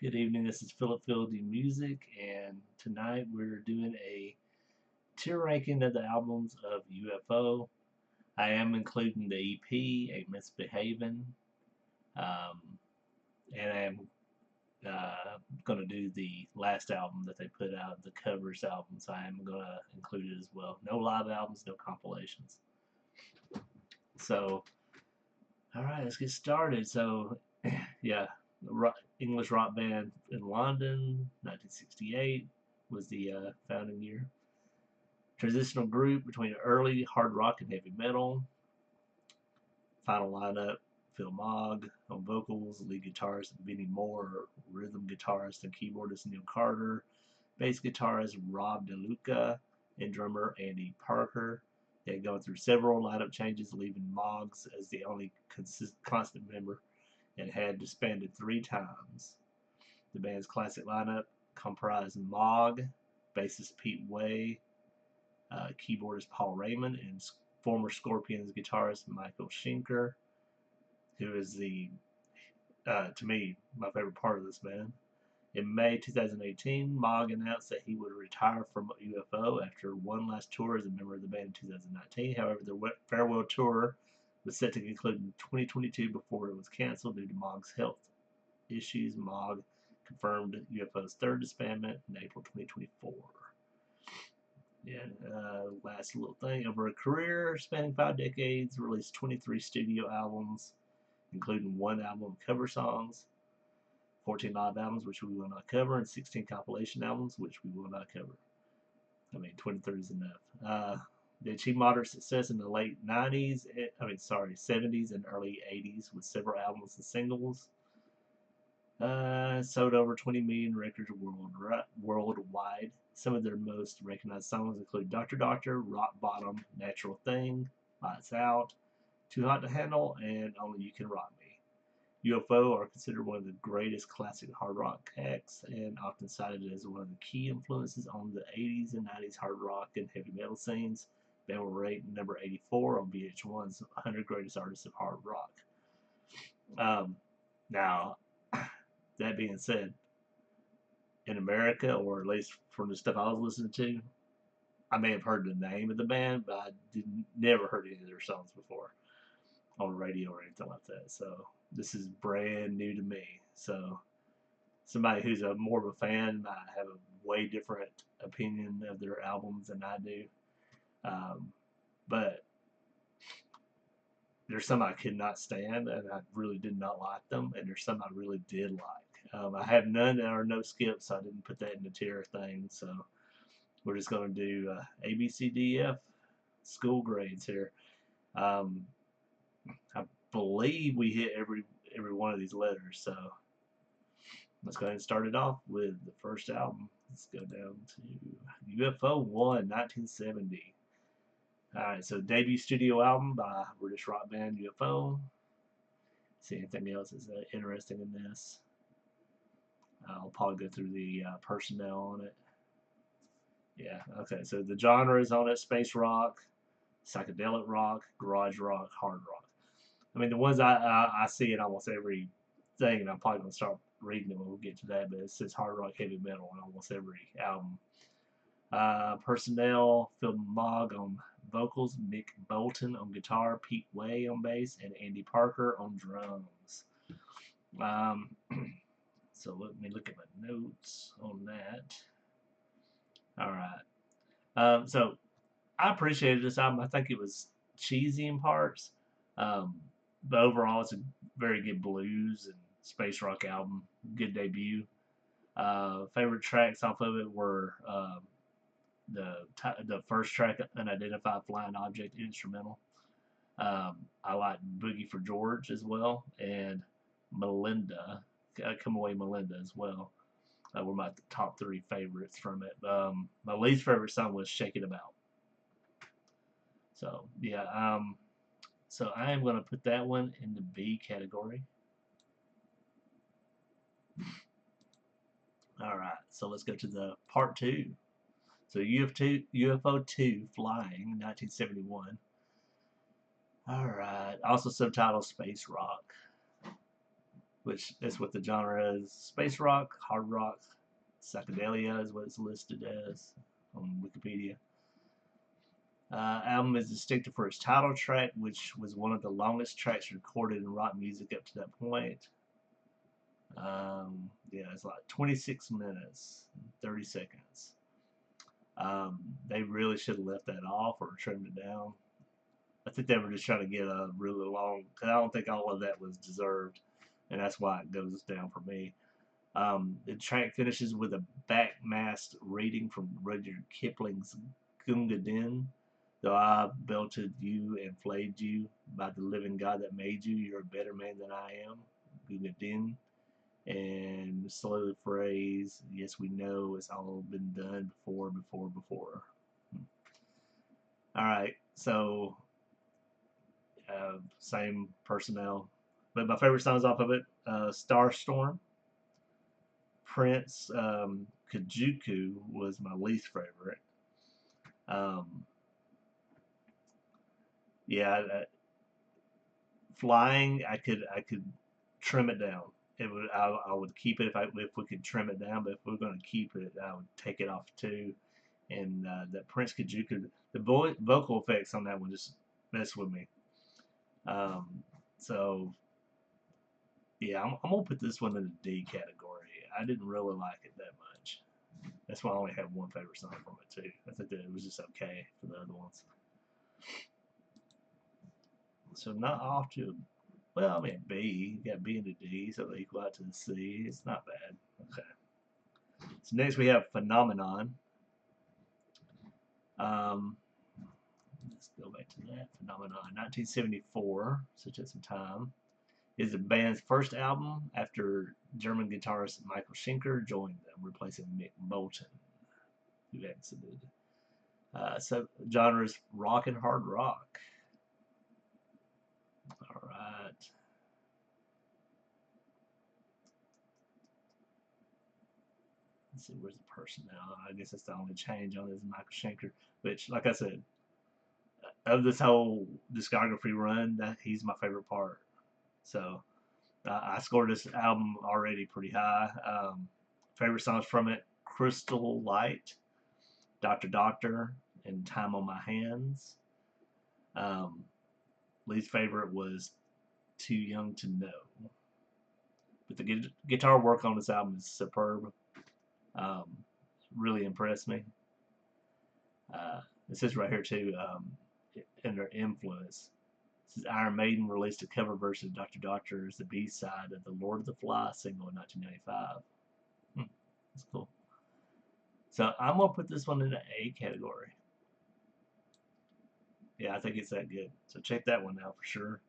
Good evening, this is Philip Fieldy Music, and tonight we're doing a tier ranking of the albums of UFO. I am including the EP, A Misbehavin', um, and I am going to do the last album that they put out, the covers album, so I am going to include it as well. No live albums, no compilations. So, alright, let's get started. So, yeah, English rock band in London, 1968 was the founding year. Transitional group between early hard rock and heavy metal. Final lineup: Phil Mogg on vocals, lead guitarist Vinnie Moore, rhythm guitarist and keyboardist Neil Carter, bass guitarist Rob DeLuca, and drummer Andy Parker. They had gone through several lineup changes, leaving Moggs as the only constant member, and had disbanded 3 times. The band's classic lineup comprised Mogg, bassist Pete Way, keyboardist Paul Raymond, and former Scorpions guitarist Michael Schenker, who is to me, my favorite part of this band. In May 2018, Mogg announced that he would retire from UFO after one last tour as a member of the band in 2019. However, their farewell tour was set to conclude in 2022 before it was canceled due to Mogg's health issues. Mogg confirmed UFO's third disbandment in April 2024. Yeah, last little thing. Over a career spanning 5 decades, released 23 studio albums, including 1 album of cover songs, 14 live albums, which we will not cover, and 16 compilation albums, which we will not cover. I mean, 23 is enough. They achieved moderate success in the late 70s and early 80s with several albums and singles. Sold over 20 million records worldwide. Some of their most recognized songs include Doctor Doctor, Rock Bottom, Natural Thing, Lights Out, Too Hot to Handle, and Only You Can Rock Me. UFO are considered one of the greatest classic hard rock acts and often cited as one of the key influences on the 80s and 90s hard rock and heavy metal scenes. They were rated number 84 on VH1's 100 Greatest Artists of Hard Rock. Now, that being said, in America, or at least from the stuff I was listening to, I may have heard the name of the band, but I never heard any of their songs before on the radio or anything like that. So this is brand new to me. So somebody who's more of a fan might have a way different opinion of their albums than I do. But there's some I could not stand, and I really did not like them, and there's some I really did like. I have none that are no skips, so I didn't put that in the tier thing. So we're just going to do A, B, C, D, F school grades here. I believe we hit every one of these letters, so let's go ahead and start it off with the first album. Let's go down to UFO 1, 1970. Alright, so debut studio album by British rock band UFO. See anything else is interesting in this. I'll probably go through the personnel on it. Yeah, okay, so the genres on it: space rock, psychedelic rock, garage rock, hard rock. I mean, the ones I see in almost every thing, and I'm probably going to start reading them when we get to that, but it says hard rock, heavy metal on almost every album. Personnel: Phil Mogg on vocals, Mick Bolton on guitar, Pete Way on bass, and Andy Parker on drums. So let me look at my notes on that. Alright. So I appreciated this album. I think it was cheesy in parts. But overall, it's a very good blues and space rock album. Good debut. Favorite tracks off of it were the first track, Unidentified Flying Object instrumental. I like Boogie for George as well, and Melinda, Come Away Melinda as well. Were my top 3 favorites from it. My least favorite song was Shake It About. So yeah, so I am going to put that one in the B category. All right, so let's go to the part 2. So UFO 2 Flying, 1971. All right, also subtitled Space Rock. which is what the genre is. Space rock, hard rock, psychedelia is what it's listed as on Wikipedia. Album is distinctive for its title track, which was one of the longest tracks recorded in rock music up to that point. Yeah, it's like 26 minutes, 30 seconds. They really should have left that off or trimmed it down. I think they were just trying to get a really long, because I don't think all of that was deserved, and that's why it goes down for me. The track finishes with a backmasked reading from Rudyard Kipling's Gunga Din. Though I belted you and flayed you, by the living God that made you, you're a better man than I am. Gunga Din. And slowly the phrase, yes, we know it's all been done before. All right, so same personnel. But my favorite songs off of it, Starstorm, Prince, Kajuku was my least favorite. Um, yeah, Flying, I could trim it down. I would keep it if we could trim it down, but if we're going to keep it, I would take it off too. And that Prince Kajuku, the vocal effects on that one just mess with me. Um, so yeah, I'm gonna put this one in the D category. I didn't really like it that much. That's why I only have one favorite song from it too. I think that it was just okay for the other ones. So not off to, well, I mean B. You got B and a D, so they equal out to the C. It's not bad. Okay. So next we have Phenomenon. Um, let's go back to that. Phenomenon, 1974. So it took some time. Is the band's first album after German guitarist Michael Schenker joined them, replacing Mick Bolton, who exited. So genres rock and hard rock. All right. Let's see, where's the personnel? I guess that's the only change on this Michael Schenker, which, like I said, of this whole discography run, that he's my favorite part. So I scored this album already pretty high. Favorite songs from it: Crystal Light, Doctor Doctor, and Time on My Hands. Um, least favorite was Too Young to Know. But the guitar work on this album is superb. Um, really impressed me. It says right here too, in their influence. It says Iron Maiden released a cover version of Doctor Doctor as the B-side of the Lord of the Flies single in 1995. That's cool. So I'm gonna put this one in the A category. Yeah, I think it's that good. So check that one out for sure.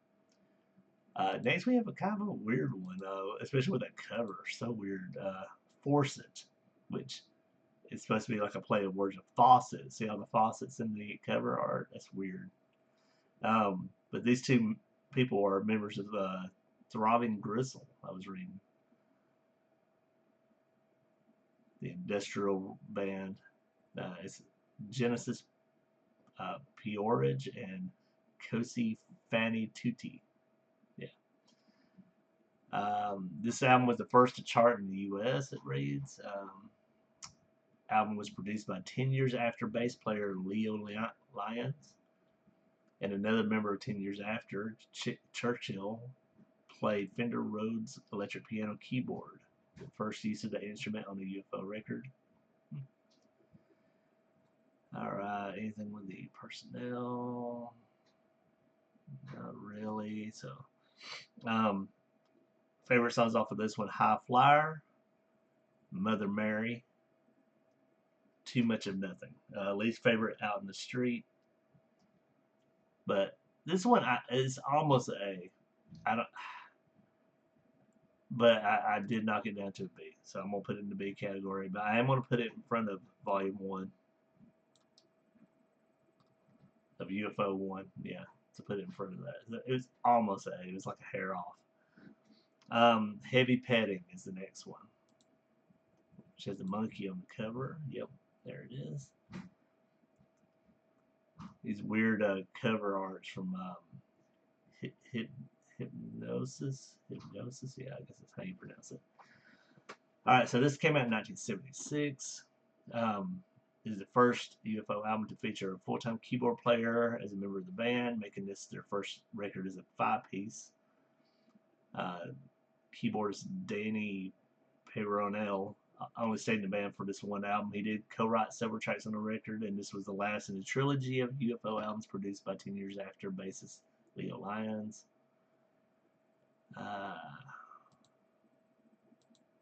Next, we have a kind of a weird one, especially with that cover. So weird. Force It, which is supposed to be like a play of words of faucet. See how the faucets in the cover art? That's weird. But these two people are members of Throbbing Gristle. I was reading the industrial band. It's Genesis Peorage and Kosi Fanny Tutti. Yeah. This album was the first to chart in the U.S. It reads. Album was produced by 10 years after bass player Leo Lyons, and another member of 10 years after, Churchill, played Fender Rhodes electric piano keyboard, the first use of the instrument on the UFO record. All right, anything with the personnel? Not really. So, favorite songs off of this one: High Flyer, Mother Mary, Too Much of Nothing. Least favorite, Out in the Street. But this one is almost a. I don't. But I did knock it down to a B, so I'm gonna put it in the B category. But I am gonna put it in front of Volume 1 of UFO 1. Yeah, to put it in front of that. It was almost A. It was like a hair off. Heavy Petting is the next one, which has a monkey on the cover. Yep, there it is. These weird cover arts from Hypnosis. Yeah, I guess that's how you pronounce it. All right, so this came out in 1976. This is the first UFO album to feature a full-time keyboard player as a member of the band, making this their first record as a five-piece. Uh, Keyboardist Danny Peyronel only stayed in the band for this one album. He did co-write several tracks on the record, and this was the last in a trilogy of UFO albums produced by 10 years after bassist Leo Lyons.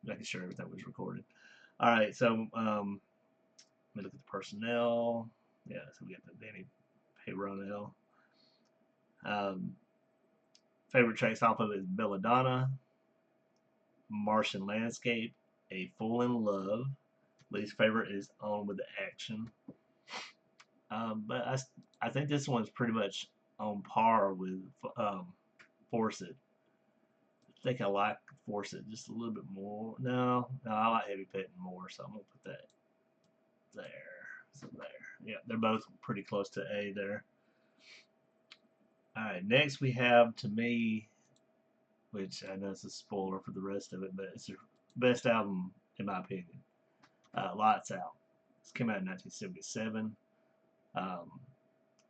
Making sure everything was recorded. All right, so let me look at the personnel. Yeah, so we got the Danny Peyronel. Favorite tracks off of it is Belladonna, Martian Landscape, A Fool in Love. Least favorite is On with the Action. But I think this one's pretty much on par with Force It. I think I like Force It just a little bit more. No, I like Heavy Petting more, so I'm gonna put that there. So there. Yeah, they're both pretty close to A there. All right, next we have, to me, which I know it's a spoiler for the rest of it, but it's their best album in my opinion. Lights Out. This came out in 1977.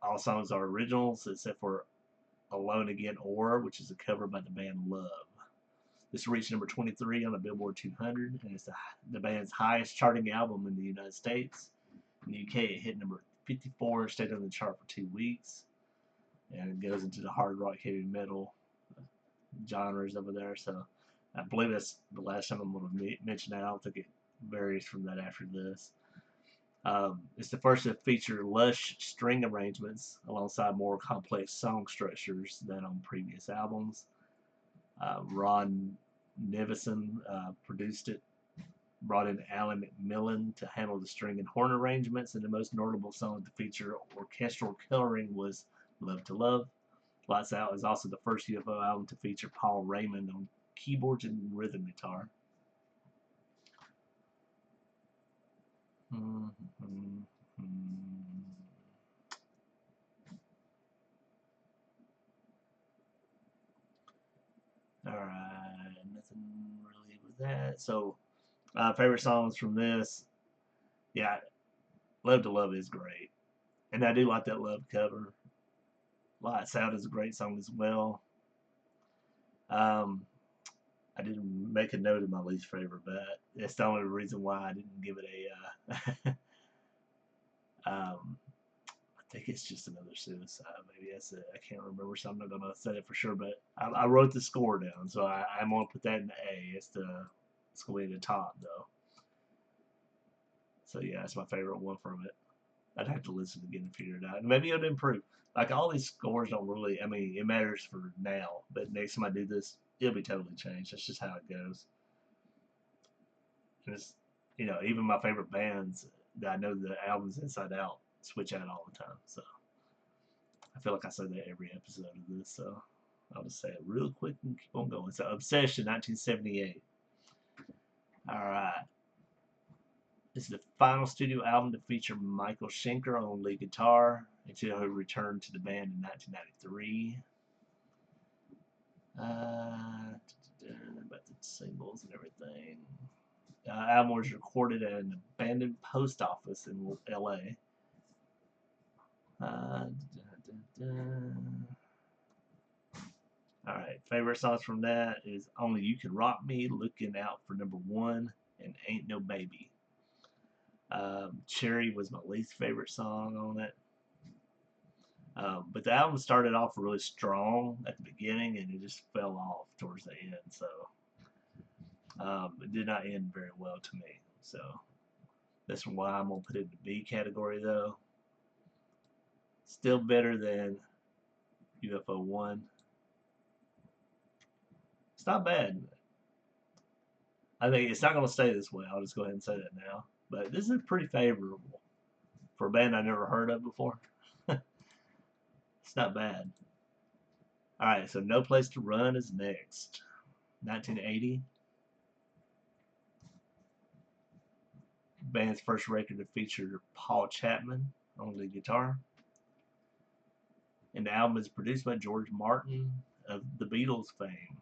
All songs are originals except for Alone Again Or, which is a cover by the band Love. This reached number 23 on the Billboard 200, and it's the band's highest charting album in the United States. In the UK, it hit number 54 and stayed on the chart for 2 weeks. And it goes into the hard rock, heavy metal genres over there. So I believe that's the last time I'm going to mention that. I don't think it varies from that after this. It's the first to feature lush string arrangements alongside more complex song structures than on previous albums. Ron Nevison produced it, brought in Alan McMillan to handle the string and horn arrangements, and the most notable song to feature orchestral coloring was Love to Love. Lights Out is also the first UFO album to feature Paul Raymond on keyboards and rhythm guitar. Alright, nothing really with that. So, favorite songs from this, yeah, Love to Love is great. And I do like that Love cover. Lights Out is a great song as well. I didn't make a note of my least favorite, but that's the only reason why I didn't give it a. I think it's just another suicide. Maybe that's it. I can't remember, so I'm not gonna say it for sure. But I wrote the score down, so I'm gonna put that in the A. It's gonna be the top though. So yeah, that's my favorite one from it. I'd have to listen again and figure it out. And maybe it'll improve. Like all these scores don't really. I mean, it matters for now, but next time I do this, it'll be totally changed. That's just how it goes. And it's, even my favorite bands that I know the albums inside out switch out all the time. So I feel like I say that every episode of this. So I'll just say it real quick and keep on going. So Obsession, 1978. All right. This is the final studio album to feature Michael Schenker on lead guitar until he returned to the band in 1993. About the singles and everything. Album was recorded at an abandoned post office in LA. Alright, favorite songs from that is Only You Can Rock Me, Looking Out for Number One, and Ain't No Baby. Cherry was my least favorite song on it. But the album started off really strong at the beginning and it just fell off towards the end. So it did not end very well to me. So that's why I'm going to put it in the B category though. Still better than UFO 1. It's not bad. I think it's not going to stay this way. I'll just go ahead and say that now. But this is pretty favorable for a band I never heard of before. It's not bad. Alright, so No Place to Run is next. 1980. Band's first record to feature Paul Chapman on the guitar. And the album is produced by George Martin. of the Beatles fame.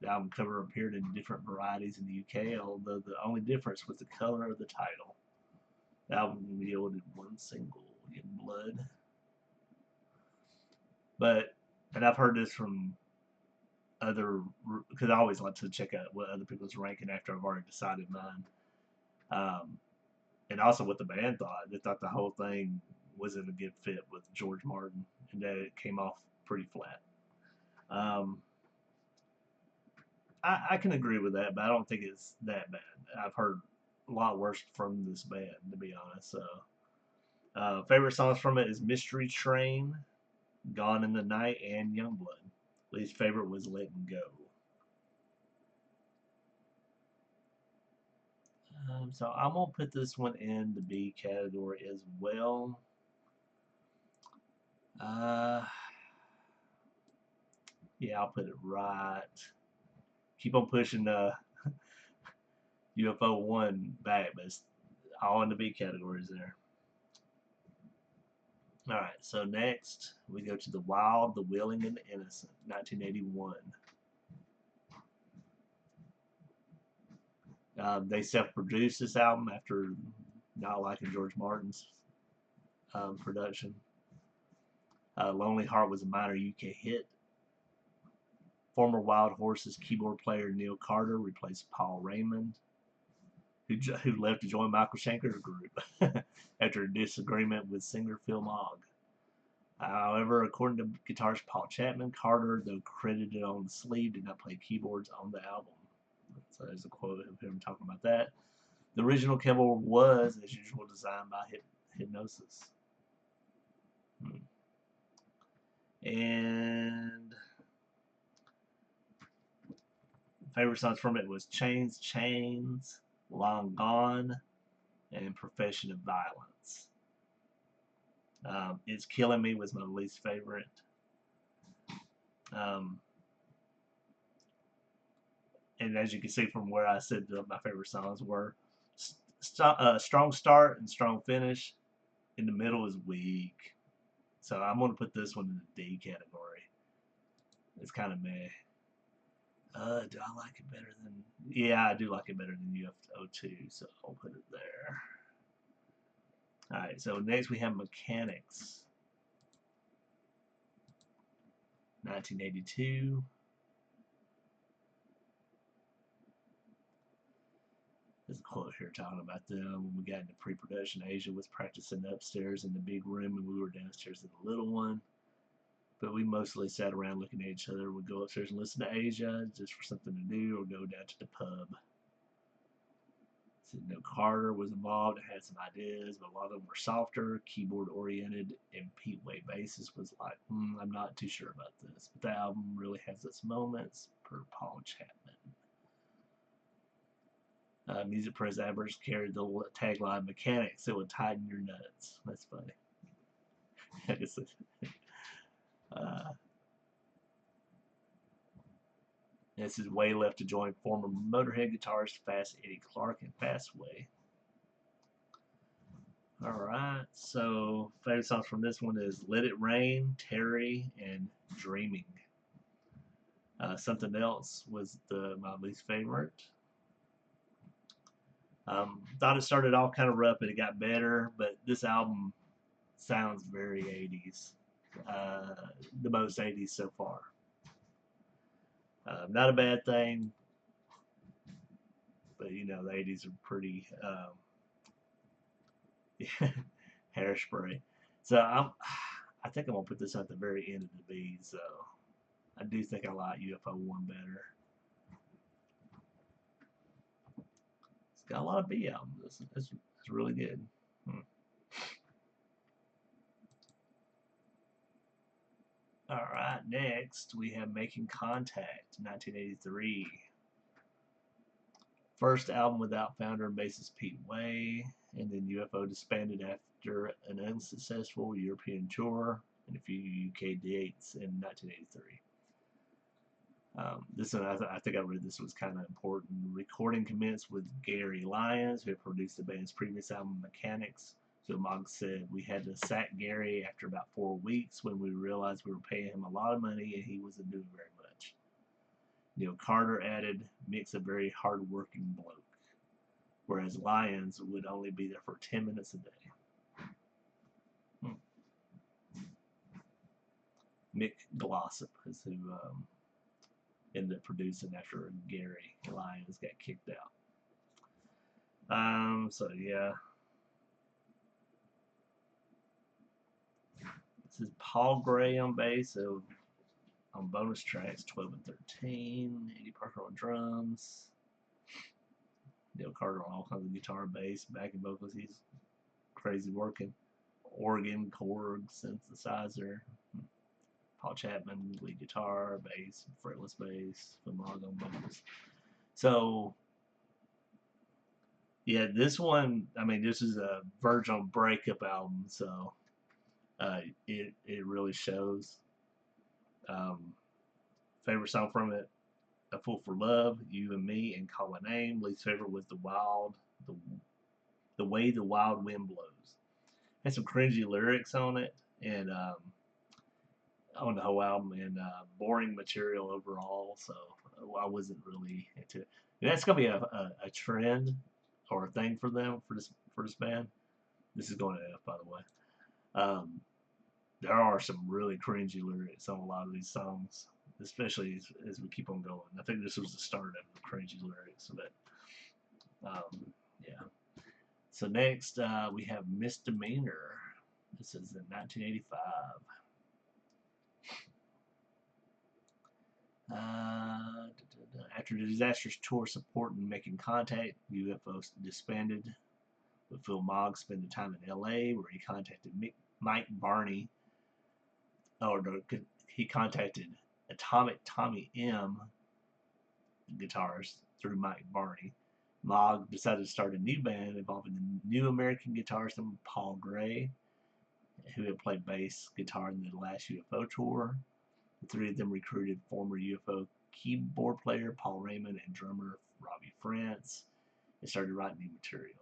The album cover appeared in different varieties in the UK, although the only difference was the color of the title. The album yielded one single, In Blood. But, and I've heard this from other, because I always like to check out what other people's ranking after I've already decided mine. Um, and also what the band thought. They thought the whole thing wasn't a good fit with George Martin, and that it came off pretty flat. Um, I can agree with that, but I don't think it's that bad. I've heard a lot worse from this band, to be honest. So, favorite songs from it is Mystery Train, Gone in the Night, and Youngblood. Least favorite was Letting Go. So I'm gonna put this one in the B category as well. Uh, yeah, I'll put it right. Keep on pushing UFO 1 back, but it's all in the B categories there. All right, so next we go to The Wild, the Willing, and the Innocent, 1981. They self-produced this album after not liking George Martin's production. Lonely Heart was a minor UK hit. Former Wild Horses keyboard player Neil Carter replaced Paul Raymond, who left to join Michael Schenker's group after a disagreement with singer Phil Mogg. However, according to guitarist Paul Chapman, Carter, though credited on the sleeve, did not play keyboards on the album. So there's a quote of him talking about that. The original keyboard was, as usual, designed by Hypnosis. And favorite songs from it was Chains, Chains, Long Gone, and Profession of Violence. It's Killing Me was my least favorite. And as you can see from where I said my favorite songs were, Strong Start and Strong Finish. In the middle is weak. So I'm going to put this one in the D category. It's kind of meh. Do I like it better than... Yeah, I do like it better than UFO 2, so I'll put it there. Alright, so next we have Mechanics. 1982. There's a quote here talking about them. When we got into pre-production, Asia was practicing upstairs in the big room, and we were downstairs in the little one. But we mostly sat around looking at each other. We'd go upstairs and listen to Asia just for something to do, or go down to the pub. So, Carter was involved and had some ideas, but a lot of them were softer, keyboard oriented, and Pete Way bassist was like, I'm not too sure about this. But the album really has its moments, per Paul Chapman. Music Press adverts carried the tagline "Mechanics, it would tighten your nuts." That's funny. This is Way left to join former Motorhead guitarist Fast Eddie Clarke and Fastway. Alright, so favorite songs from this one is Let It Rain, Terry, and Dreaming. Something Else was my least favorite. Thought it started off kind of rough, but it got better. But this album sounds very 80s. The most 80s so far. Not a bad thing, but the 80s are pretty hairspray. So I think I'm gonna put this at the very end of the B. So I do think I like UFO 1 better. Got a lot of B albums. It's really good. Alright, next we have Making Contact, 1983. First album without founder and bassist Pete Way, and then UFO disbanded after an unsuccessful European tour and a few UK dates in 1983. This one, I think I read this was kind of important. Recording commenced with Gary Lyons, who had produced the band's previous album, Mechanics. Phil Mogg said, "We had to sack Gary after about 4 weeks when we realized we were paying him a lot of money and he wasn't doing very much." Neil Carter added, "Mick's a very hard-working bloke, whereas Lyons would only be there for 10 minutes a day." Hmm. Mick Glossop is who ended up producing after Gary Lyons got kicked out. So yeah. This is Paul Gray on bass, so on bonus tracks 12 and 13. Eddie Parker on drums. Neil Carter on all kinds of guitar, bass, backing vocals. He's crazy working. Organ, Korg, synthesizer. Paul Chapman, lead guitar, bass, fretless bass, Phil Mogg on vocals. So yeah, this one, I mean, this is a Virgil breakup album, so it really shows. Favorite song from it: "A Fool for Love," "You and Me," and "Call My Name." Least favorite was the the way the wild wind blows. Had some cringy lyrics on it, and on the whole album, and boring material overall. So I wasn't really into it. And that's gonna be a trend or a thing for them for this band. This is going to F, by the way. Um, there are some really cringy lyrics on a lot of these songs, especially as we keep on going. I think this was the start of the cringy lyrics, but yeah. So next we have Misdemeanor. This is in 1985. After the disastrous tour supporting Making Contact, UFO disbanded, with Phil Mogg spending time in LA, where he contacted Mike Barney. Oh, no, he contacted Atomic Tommy M, guitarist, through Mike Barney. Mogg decided to start a new band involving the new American guitarist Paul Gray, who had played bass guitar in the last UFO tour. The three of them recruited former UFO keyboard player Paul Raymond and drummer Robbie France and started writing new material.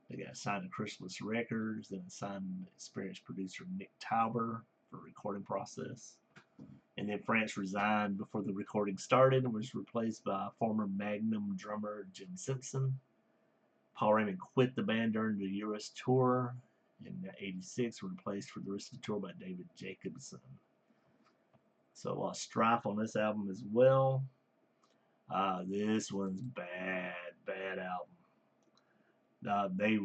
They got signed to Chrysalis Records, then signed experienced producer Nick Tauber for the recording process. And then France resigned before the recording started and was replaced by former Magnum drummer Jim Simpson. Paul Raymond quit the band during the US tour in '86, replaced for the rest of the tour by David Jacobson. So a lot of strife on this album as well. This one's bad album. They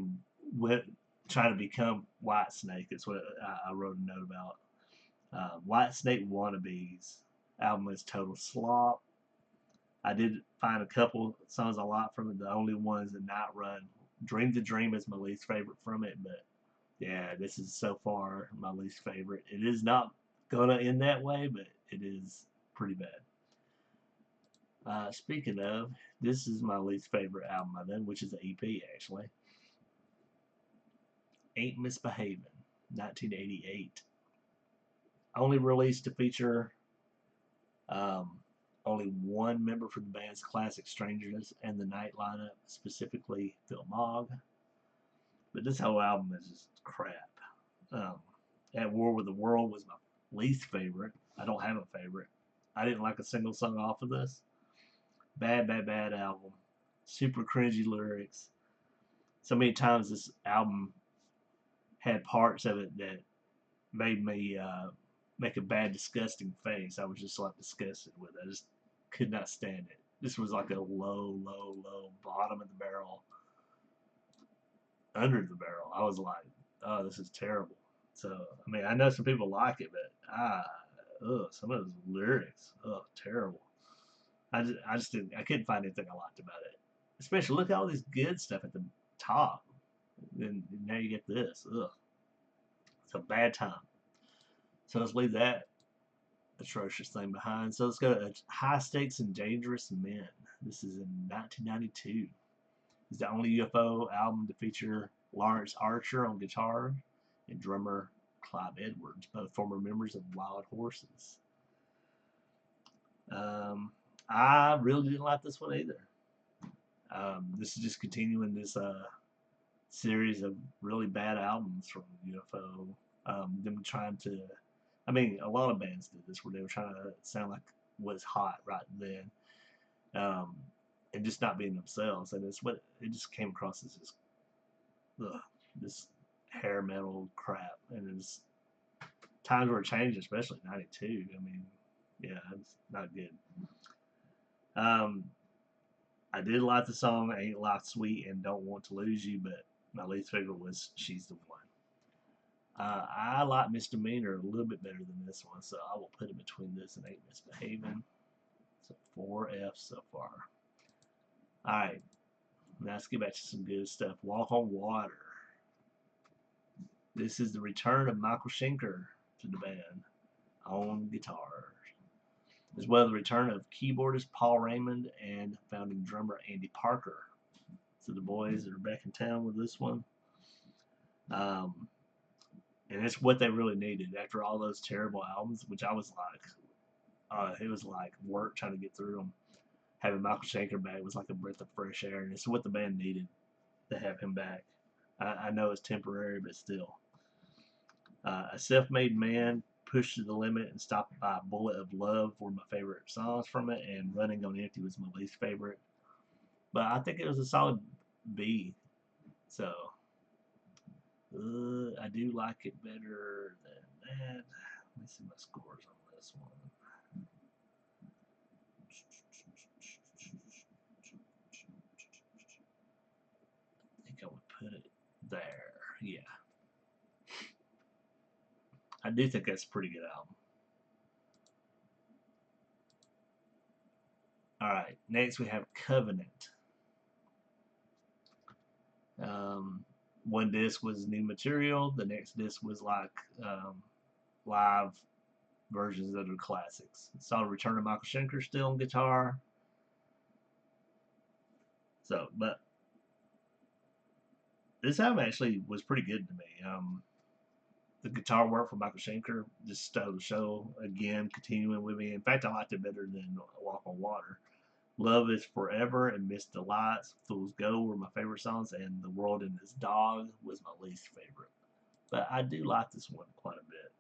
went trying to become Whitesnake. That's what I wrote a note about. Whitesnake Wannabes album is total slop. I did find a couple songs I like from it. The only ones that Night Run. Dream to Dream is my least favorite from it, but yeah, this is so far my least favorite. It is not gonna end that way, but it is pretty bad. Speaking of, this is my least favorite album by them, which is an EP actually. Ain't Misbehaving, 1988. Only released to feature um, only one member from the band's Classic Strangers and the Night lineup, specifically Phil Mogg. But this whole album is just crap. At War with the World was my least favorite. I don't have a favorite. I didn't like a single song off of this. Bad album. Super cringy lyrics. So many times this album had parts of it that made me make a bad, disgusting face. I was just like disgusted with it. I just could not stand it. This was like a low bottom of the barrel, under the barrel. I was like, oh, this is terrible. So I mean, I know some people like it, but some of those lyrics, terrible. I just didn't. I couldn't find anything I liked about it. Especially look at all this good stuff at the top, and now you get this. Ugh, it's a bad time. So let's leave that atrocious thing behind. So let's go to High Stakes and Dangerous Men. This is in 1992. It's the only UFO album to feature Lawrence Archer on guitar and drummer Clive Edwards, both former members of Wild Horses. I really didn't like this one either. This is just continuing this series of really bad albums from UFO. Them trying to, I mean, a lot of bands did this where they were trying to sound like what's hot right then, um, and just not being themselves. And it's what it just came across as ugh, this hair metal crap. And it's times were changing, especially '92. I mean, yeah, it's not good. Um, I did like the song "Ain't Life Sweet" and "Don't Want to Lose You," but my least favorite was "She's the One." I like Misdemeanor a little bit better than this one, so I will put it between this and Ain't Misbehaving. So 4 F's so far. Alright, now let's get back to some good stuff. Walk on Water. This is the return of Michael Schenker to the band on guitar, as well as the return of keyboardist Paul Raymond and founding drummer Andy Parker. So the boys are back in town with this one. Um, and it's what they really needed after all those terrible albums, which I was like, it was like work trying to get through them. Having Michael Schenker back was like a breath of fresh air, and it's what the band needed to have him back. I know it's temporary, but still. A Self-Made Man, Pushed to the Limit, and Stopped by a Bullet of Love were my favorite songs from it, and Running on Empty was my least favorite. But I think it was a solid B. So I do like it better than that. Let me see my scores on this one. I think I would put it there. Yeah. I do think that's a pretty good album. Alright, next we have Covenant. One disc was new material, the next disc was like live versions of the classics. Saw the return of Michael Schenker still on guitar. So, but this album actually was pretty good to me. The guitar work from Michael Schenker just stole the show again, continuing with me. In fact, I liked it better than Walk on Water. Love is Forever and Miss Delights, Fools Go were my favorite songs, and The World and His Dog was my least favorite. But I do like this one quite a bit.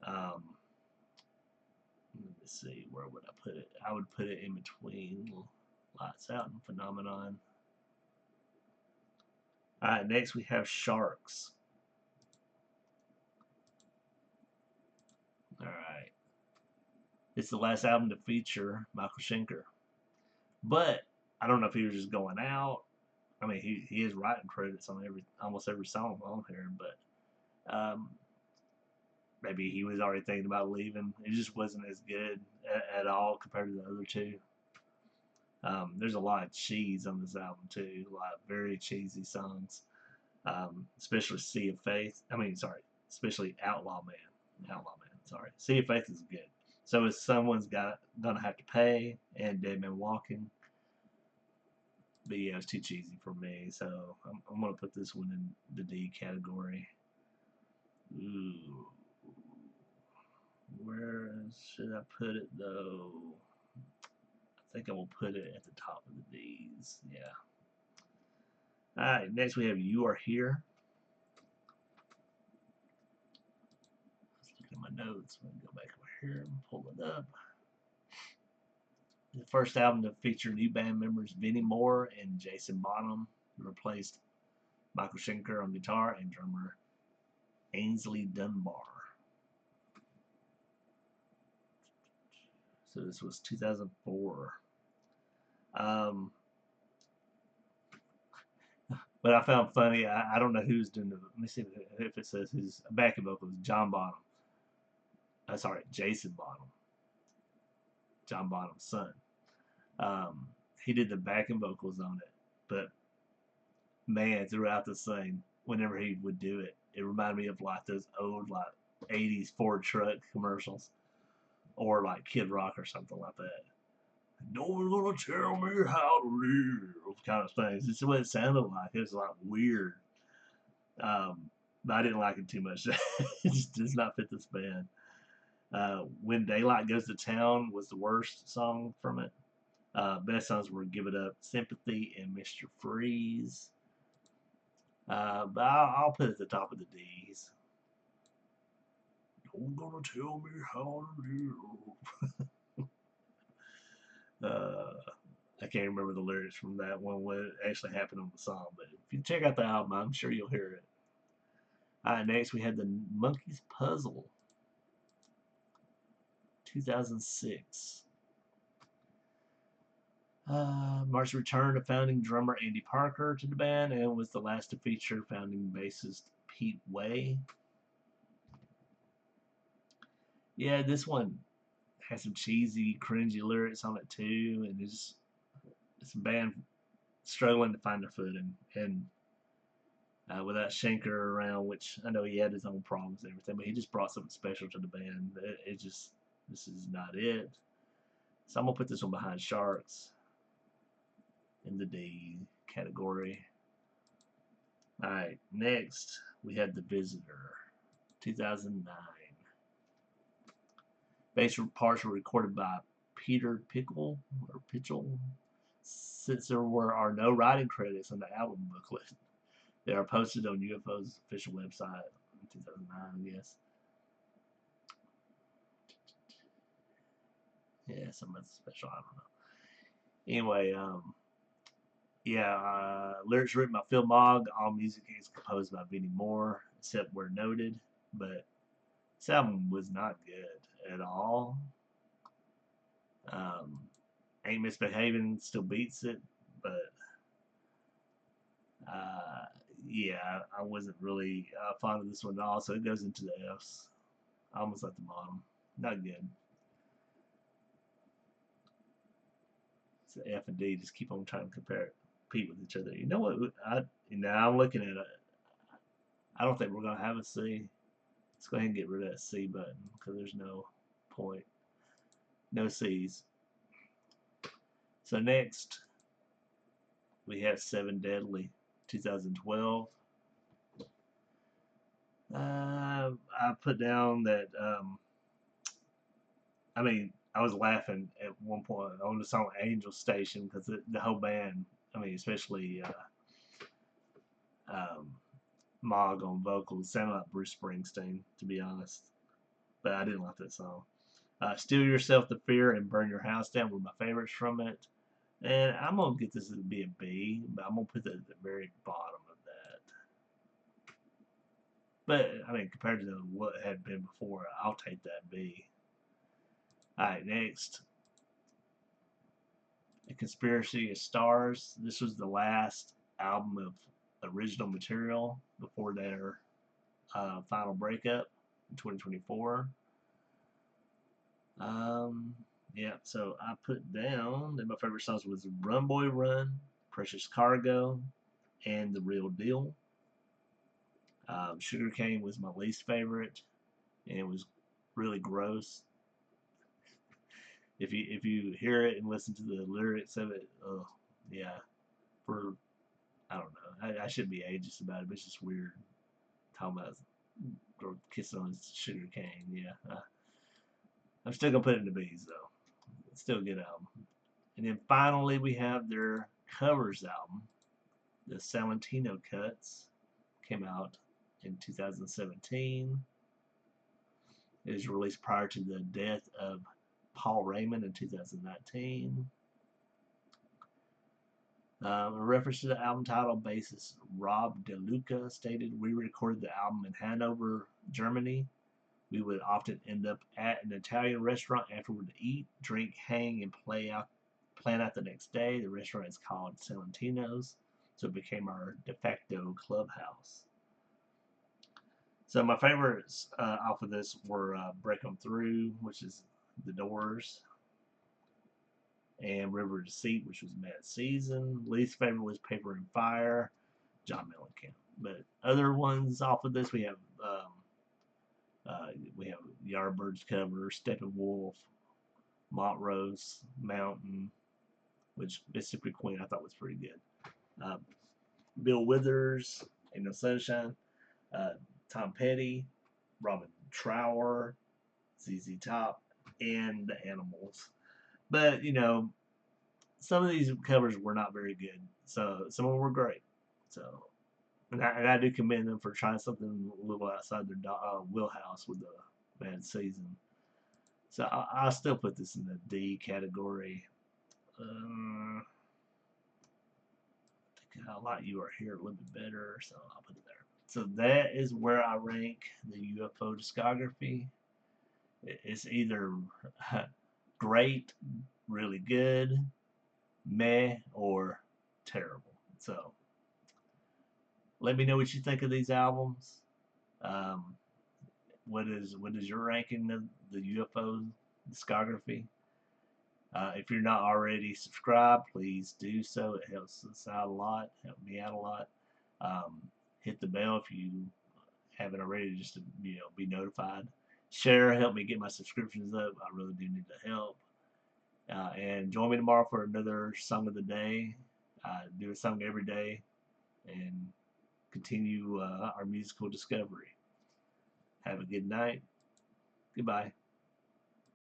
Let me see, where would I put it? I would put it in between Lights Out and Phenomenon. Alright, next we have Sharks. Alright. It's the last album to feature Michael Schenker. But I don't know if he was just going out. I mean, he is writing credits on almost every song on here, but maybe he was already thinking about leaving. It just wasn't as good at all compared to the other two. There's a lot of cheese on this album too, a lot of very cheesy songs, especially Sea of Faith. Especially Outlaw Man. Outlaw Man. Sorry, Sea of Faith is good. So is Someone's Gonna Have to Pay and Dead Man Walking. But yeah, it's too cheesy for me, so I'm gonna put this one in the D category. Ooh, where should I put it though? I think I will put it at the top of the D's. Yeah. Alright, next we have You Are Here. Let's look at my notes. I'm gonna go back over here and pull it up. The first album to feature new band members Vinnie Moore and Jason Bonham, who replaced Michael Schenker on guitar, and drummer Ainsley Dunbar. So this was 2004. But I found funny, I don't know who's doing the, let me see if it says his backing vocals, John Bonham. Sorry, Jason Bonham. John Bonham's son. He did the backing vocals on it, but man, throughout the thing, whenever he would do it, it reminded me of like those old like 80s Ford truck commercials, or like Kid Rock or something like that. No one's gonna tell me how to live, kind of things. This is what it sounded like. It was like weird. But I didn't like it too much. It just does not fit this band. When Daylight Goes to Town was the worst song from it. Best songs were Give It Up, Sympathy, and Mr. Freeze. But I'll put it at the top of the D's. Don't gonna tell me how to live. I can't remember the lyrics from that one, what actually happened on the song, but if you check out the album, I'm sure you'll hear it. All right, next we had the Monkey's Puzzle, 2006. Marks returned to founding drummer Andy Parker to the band and was the last to feature founding bassist Pete Way. Yeah, this one has some cheesy, cringy lyrics on it too, and it's a band struggling to find their footing. And without Shanker around, which I know he had his own problems and everything, but he just brought something special to the band. It just, this is not it. So I'm gonna put this one behind Sharks in the D category. All right, next we had The Visitor, 2009. Bass parts were recorded by Peter Pickle or Pitchell. Since there are no writing credits on the album booklet, they are posted on UFO's official website in 2009, I guess. Yeah, something special, I don't know. Anyway, yeah, lyrics written by Phil Mogg. All music is composed by Vinnie Moore, except where noted. But this album was not good at all. Um, Ain't Misbehaving still beats it, but uh, yeah, I wasn't really fond of this one at all. So it goes into the F's, almost at the bottom. Not good. So F and D just keep on trying to compete with each other. You know what? I'm looking at it. I don't think we're gonna have a C. Let's go ahead and get rid of that C button because there's no point. No C's. So next we have Seven Deadly, 2012. I put down that I mean I was laughing at one point on the song Angel Station because the whole band, I mean especially um, Mogg on vocals sounded like Bruce Springsteen, to be honest. But I didn't like that song. Steal Yourself to Fear and Burn Your House Down were my favorites from it. And I'm going to get this to be a B, but I'm going to put that at the very bottom of that. But, I mean, compared to what had been before, I'll take that B. Alright, next. A Conspiracy of Stars. This was the last album of original material before their final breakup in 2024. Yeah, so I put down that my favorite songs was Run Boy Run, Precious Cargo, and The Real Deal. Sugarcane was my least favorite, and it was really gross. If you hear it and listen to the lyrics of it, oh yeah, for I don't know, I shouldn't be ageist about it, but it's just weird talking about kissing on sugarcane. Yeah, I'm still gonna put it in the B's though. It's still a good album. And then finally we have their covers album, the Salentino Cuts, came out in 2017. It was released prior to the death of Paul Raymond in 2019. A reference to the album title, bassist Rob DeLuca stated, "We recorded the album in Hanover, Germany. We would often end up at an Italian restaurant afterward to eat, drink, hang, and plan out the next day. The restaurant is called Salentino's, so it became our de facto clubhouse." So my favorites off of this were Break 'Em Through, which is The Doors, and River of Deceit, which was Mad Season. Least favorite was Paper and Fire, John Mellencamp. But other ones off of this, we have Yardbirds cover, Steppenwolf, Montrose, Mountain, which Mississippi Queen I thought was pretty good. Bill Withers, Ain't No Sunshine, Tom Petty, Robin Trower, ZZ Top, and the Animals. But some of these covers were not very good. So some of them were great. So And I do commend them for trying something a little outside their wheelhouse with the bad season. So I'll still put this in the D category. I think I like You Are Here a little bit better, so I'll put it there. So that is where I rank the UFO discography. It's either great, really good, meh, or terrible. So let me know what you think of these albums. Um, what is your ranking of the UFO discography? If you're not already subscribed, please do so. It helps us out a lot, help me out a lot. Um, Hit the bell if you haven't already, just to be notified. Share, help me get my subscriptions up. I really do need the help. And join me tomorrow for another song of the day. Do a song every day and continue our musical discovery. Have a good night. Goodbye.